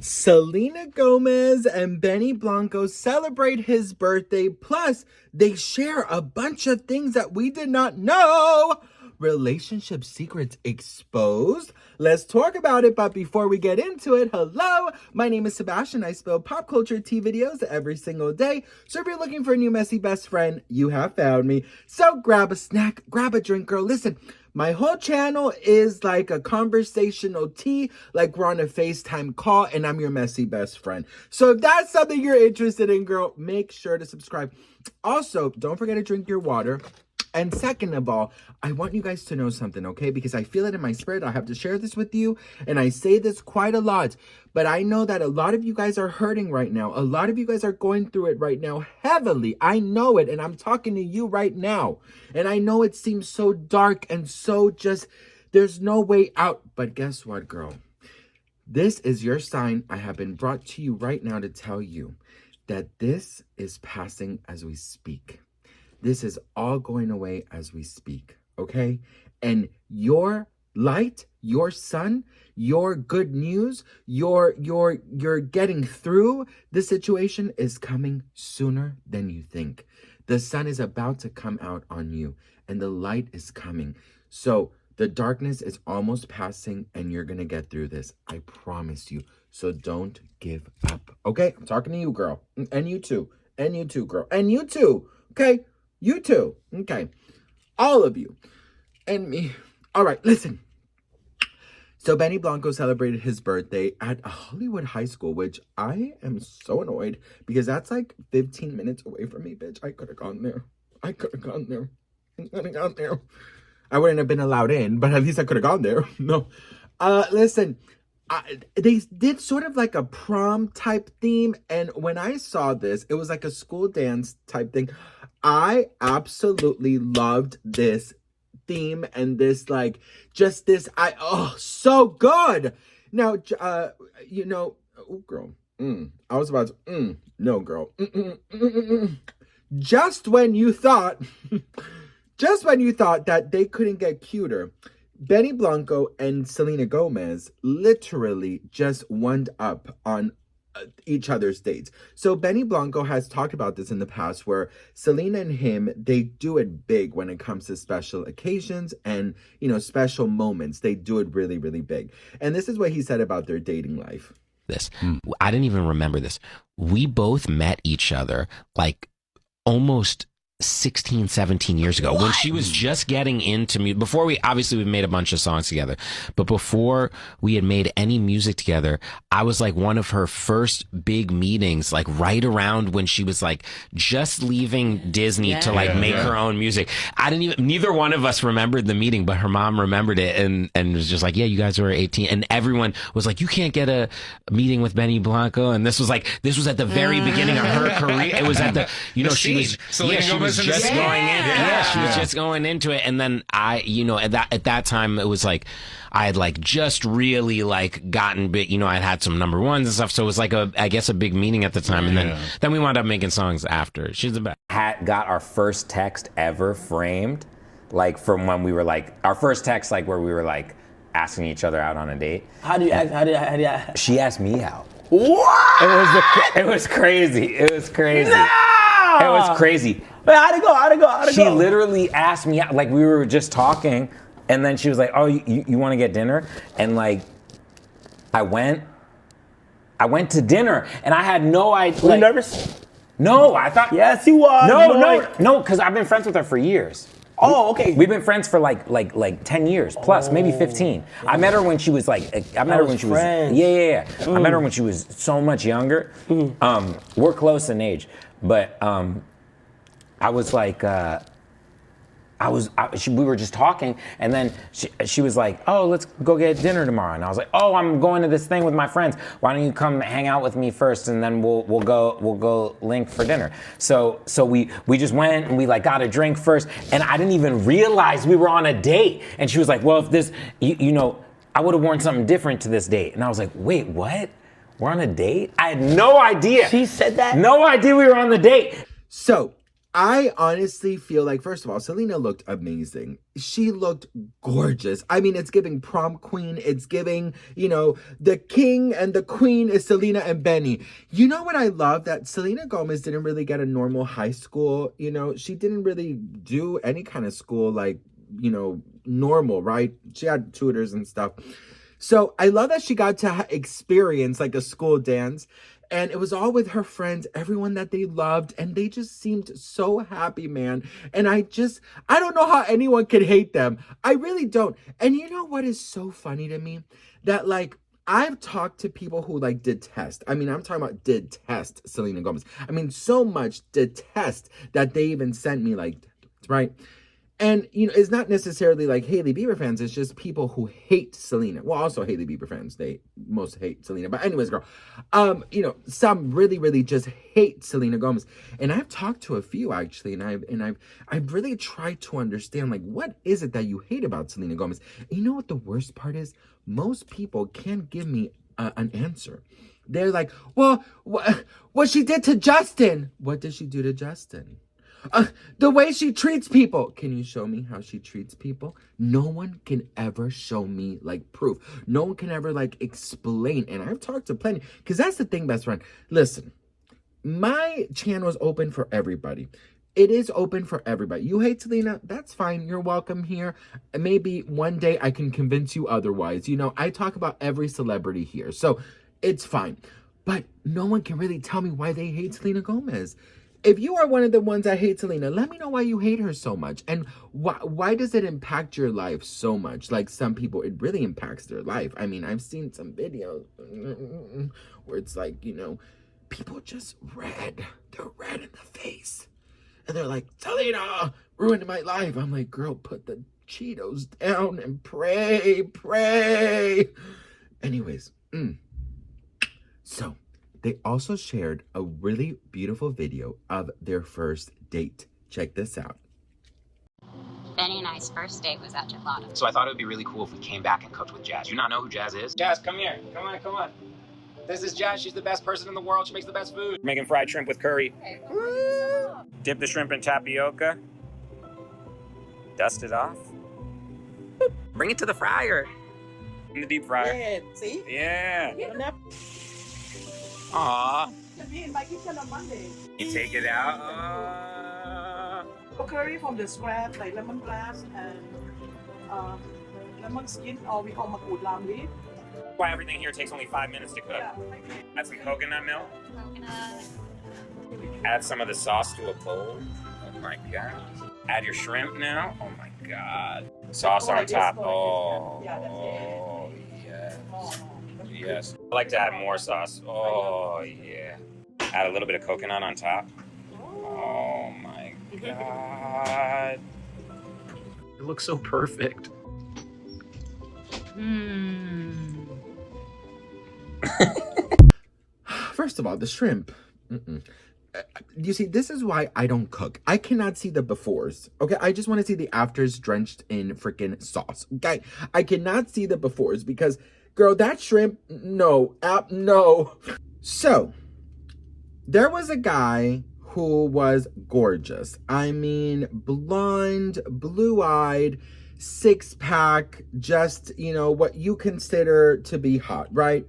Selena Gomez and Benny Blanco celebrate his birthday, plus they share a bunch of things that we did not know. Relationship secrets exposed. Let's talk about it, but before we get into it, hello, my name is Sebastian. I spill pop culture tea videos every single day, so if you're looking for a new messy best friend, you have found me. So grab a snack, grab a drink, girl. Listen, my whole channel is like a conversational tea, like we're on a FaceTime call, and I'm your messy best friend. So if that's something you're interested in, girl, make sure to subscribe. Also, don't forget to drink your water. And second of all, I want you guys to know something, okay? Because I feel it in my spirit. I have to share this with you. And I say this quite a lot. But I know that a lot of you guys are hurting right now. A lot of you guys are going through it right now heavily. I know it. And I'm talking to you right now. And I know it seems so dark and so just, there's no way out. But guess what, girl? This is your sign. I have been brought to you right now to tell you that this is passing as we speak. This is all going away as we speak, okay? And your light, your sun, your good news, your getting through the situation is coming sooner than you think. The sun is about to come out on you and the light is coming. So the darkness is almost passing and you're going to get through this. I promise you. So don't give up, okay? I'm talking to you, girl. And you too. And you too, girl. And you too, okay? You too. Okay. All of you. And me. All right, listen. So Benny Blanco celebrated his birthday at a Hollywood high school, which I am so annoyed because that's like 15 minutes away from me, bitch. I could have gone there. I could have gone there. I wouldn't have been allowed in, but at least I could have gone there. No. Listen. They did sort of like a prom type theme. And when I saw this, it was like a school dance type thing. I absolutely loved this theme and this like just this so good. Now you know, oh girl, I was about to no girl. Just when you thought that they couldn't get cuter, Benny Blanco and Selena Gomez literally just wound up on each other's dates. So Benny Blanco has talked about this in the past where Selena and him, they do it big when it comes to special occasions and, you know, special moments. They do it really, really big. And this is what he said about their dating life. I didn't even remember this. We both met each other like almost 16, 17 years ago. What? When she was just getting into music. Before we made a bunch of songs together, but before we had made any music together, I was like one of her first big meetings, like right around when she was like just leaving Disney to like make her own music. Neither one of us remembered the meeting, but her mom remembered it and was just like, yeah, you guys were 18. And everyone was like, you can't get a meeting with Benny Blanco. And this was at the very beginning of her career. It was at the, you know, she was just going in. She was just going into it. And then at that time, it was like, I had like just really like gotten big, you know, I'd had some number ones and stuff. So it was like I guess a big meeting at the time. And then we wound up making songs after. She's the best. Got our first text ever framed, like from when we were like, our first text, like where we were like asking each other out on a date. How do you She asked me out. What? It was crazy. It was crazy. No! It was crazy. Wait, how'd it go? She literally asked me out, like we were just talking, and then she was like, "Oh, you want to get dinner?" And like, I went to dinner, and I had no idea. Were you nervous? No, I thought. Yes, you was. No, because I've been friends with her for years. Oh, okay. We've been friends for like 10 years plus, maybe 15. I met her when she was like, I met her when she was I met her when she was so much younger. We're close in age, but I was like, we were just talking, and then she was like, "Oh, let's go get dinner tomorrow." And I was like, "Oh, I'm going to this thing with my friends. Why don't you come hang out with me first, and then we'll go link for dinner." So we just went and we like got a drink first, and I didn't even realize we were on a date. And she was like, "Well, if this, you know, I would have worn something different to this date." And I was like, "Wait, what? We're on a date?" I had no idea. She said that? No idea we were on the date. So I honestly feel like, first of all, Selena looked amazing. She looked gorgeous. I mean, it's giving prom queen. It's giving, the king and the queen is Selena and Benny. You know what I love? That Selena Gomez didn't really get a normal high school. She didn't really do any kind of school like, normal, right? She had tutors and stuff. So I love that she got to experience like a school dance. And it was all with her friends, everyone that they loved, and they just seemed so happy, man. And I don't know how anyone could hate them. I really don't. And you know what is so funny to me? That like, I've talked to people who like detest. I mean, I'm talking about detest Selena Gomez. I mean, so much detest that they even sent me like, right? And, it's not necessarily like Hailey Bieber fans. It's just people who hate Selena. Well, also Hailey Bieber fans. They most hate Selena. But anyways, girl, some really, really just hate Selena Gomez. And I've talked to a few actually. And I've really tried to understand, like, what is it that you hate about Selena Gomez? And you know what the worst part is? Most people can't give me an answer. They're like, well, what she did to Justin. What did she do to Justin? The way she treats people. Can you show me how she treats people? No one can ever show me like proof. No one can ever like explain. And I've talked to plenty, because that's the thing, best friend. Listen, my channel is open for everybody. It is open for everybody. You hate Selena? That's fine. You're welcome here. Maybe one day I can convince you otherwise. I talk about every celebrity here, so it's fine. But no one can really tell me why they hate Selena Gomez. If you are one of the ones that hate Selena, let me know why you hate her so much. And why does it impact your life so much? Like some people, it really impacts their life. I mean, I've seen some videos where it's like, people just red. They're red in the face. And they're like, Selena ruined my life. I'm like, girl, put the Cheetos down and pray. Anyways, so they also shared a really beautiful video of their first date. Check this out. Benny and I's first date was at Gelato. So I thought it would be really cool if we came back and cooked with Jazz. You not know who Jazz is? Jazz, come here. Come on. This is Jazz. She's the best person in the world. She makes the best food. Making fried shrimp with curry. Okay, Dip the shrimp in tapioca. Dust it off. Bring it to the fryer. In the deep fryer. Yeah, see? Yeah. Don't have Aww. To be in my kitchen on Monday. You take it out. Curry from the scratch, like lemongrass and lemon skin, or we call makut lam leaf. Why everything here takes only 5 minutes to cook. Yeah. Add some coconut milk. coconut. Add some of the sauce to a bowl. Oh my god. Add your shrimp now. Oh my god. Sauce on top. Oh, Yeah, that's it. oh yes. Oh. Yes. I like to add more sauce. Oh yeah. Add a little bit of coconut on top. Oh my god. It looks so perfect. First of all, the shrimp. You see, this is why I don't cook. I cannot see the befores. Okay, I just want to see the afters drenched in freaking sauce. Okay, I cannot see the befores because, girl, that shrimp, no. So, there was a guy who was gorgeous. I mean, blonde, blue-eyed, six-pack, just, what you consider to be hot, right?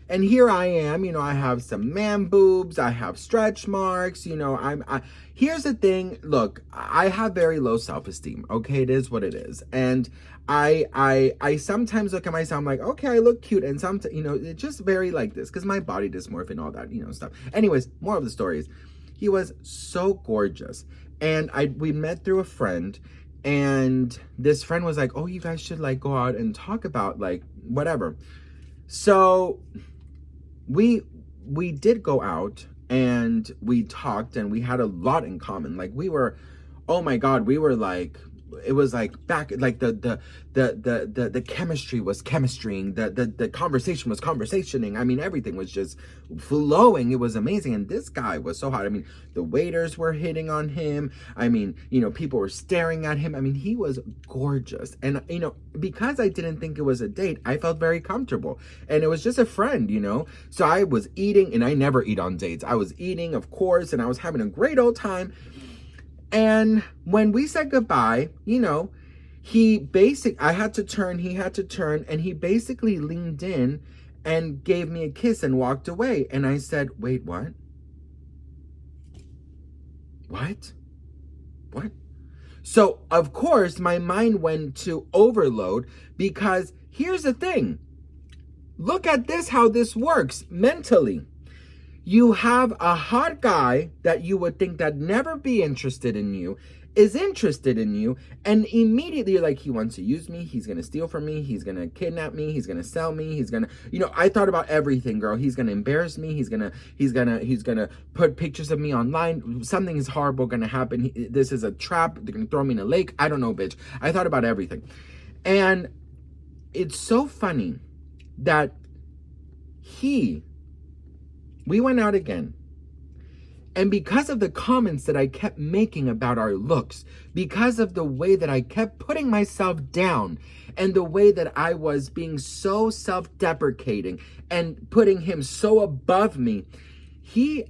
And here I am, I have some man boobs, I have stretch marks, here's the thing, look, I have very low self-esteem, okay? It is what it is. And I sometimes look at myself, I'm like, okay, I look cute, and sometimes, it's just very like this, because my body dysmorphia and all that, stuff. Anyways, more of the story is, he was so gorgeous, and we met through a friend, and this friend was like, oh, you guys should, like, go out and talk about, like, whatever. So we did go out and we talked and we had a lot in common. Like we were, oh my God, we were like, it was like back, like the chemistry was chemistrying, the conversation was conversationing. I mean, everything was just flowing. It was amazing. And this guy was so hot. I mean, the waiters were hitting on him. I mean, people were staring at him. I mean, he was gorgeous. And, because I didn't think it was a date, I felt very comfortable. And it was just a friend, So I was eating, and I never eat on dates. I was eating, of course, and I was having a great old time. And when we said goodbye, you know, I had to turn, he had to turn, and he basically leaned in and gave me a kiss and walked away. And I said, wait, what? What? What? So, of course, my mind went to overload because here's the thing. Look at this, how this works mentally. You have a hot guy that you would think that never be interested in you, is interested in you, and immediately you're like, he wants to use me, he's gonna steal from me, he's gonna kidnap me, he's gonna sell me, he's gonna, you know, I thought about everything, girl. He's gonna embarrass me, he's gonna put pictures of me online, something is horrible gonna happen, this is a trap, they're gonna throw me in a lake, I don't know, bitch. I thought about everything. And it's so funny that we went out again. And because of the comments that I kept making about our looks, because of the way that I kept putting myself down, and the way that I was being so self-deprecating and putting him so above me, he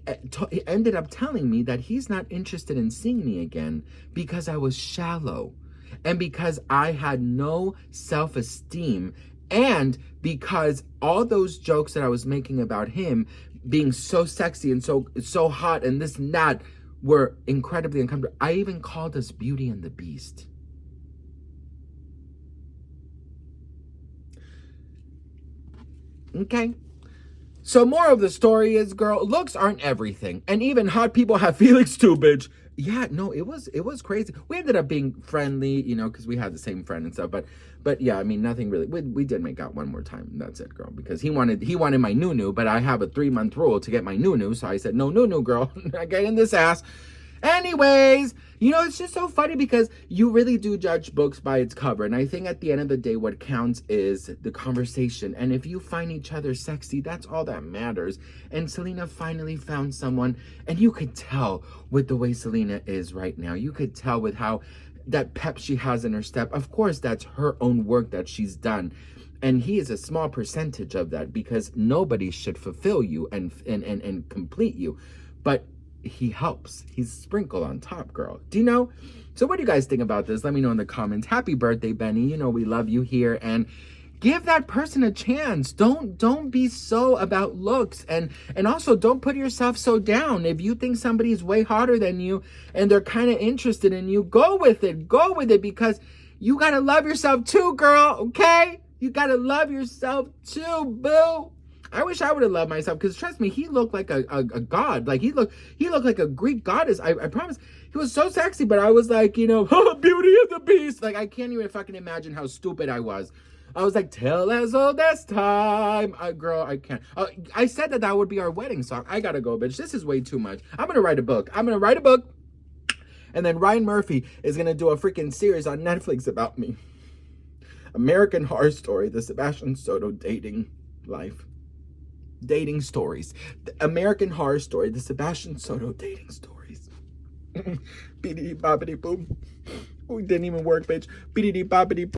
ended up telling me that he's not interested in seeing me again because I was shallow and because I had no self-esteem, and because all those jokes that I was making about him being so sexy and so hot and this and that were incredibly uncomfortable. I even called us Beauty and the Beast. Okay. So moral of the story is, girl, looks aren't everything. And even hot people have feelings too, bitch. Yeah, no, it was crazy. We ended up being friendly, you know, because we had the same friend and stuff. But yeah, I mean, nothing really. We did make out one more time. That's it, girl. Because he wanted my nunu, but I have a 3-month rule to get my nunu. So I said, no nunu, girl. I get in this ass. Anyways, you know, it's just so funny because you really do judge books by its cover. And I think at the end of the day, what counts is the conversation. And if you find each other sexy, that's all that matters. And Selena finally found someone. And you could tell with the way Selena is right now. You could tell with how that pep she has in her step. Of course, that's her own work that she's done. And he is a small percentage of that because nobody should fulfill you and complete you. But he helps. He's sprinkled on top, girl. Do you know? So what do you guys think about this? Let me know in the comments. Happy birthday, Benny. You know we love you here. And give that person a chance. Don't be so about looks. And also don't put yourself so down. If you think somebody's way hotter than you and they're kind of interested in you, go with it. Go with it because you got to love yourself too, girl. Okay? You got to love yourself too, boo. I wish I would have loved myself because trust me, he looked like a god. Like he looked like a Greek goddess. I promise. He was so sexy, but I was like, you know, Beauty and the Beast. Like I can't even fucking imagine how stupid I was. I was like, till as old as time. Girl, I can't. I said that would be our wedding song. I gotta go, bitch. This is way too much. I'm gonna write a book. And then Ryan Murphy is gonna do a freaking series on Netflix about me. American Horror Story, the Sebastian Soto dating life. Dating stories. The American Horror Story, the Sebastian Soto dating stories. Beedity boppity boom. Oh, it didn't even work, bitch. Beedity boppity boom.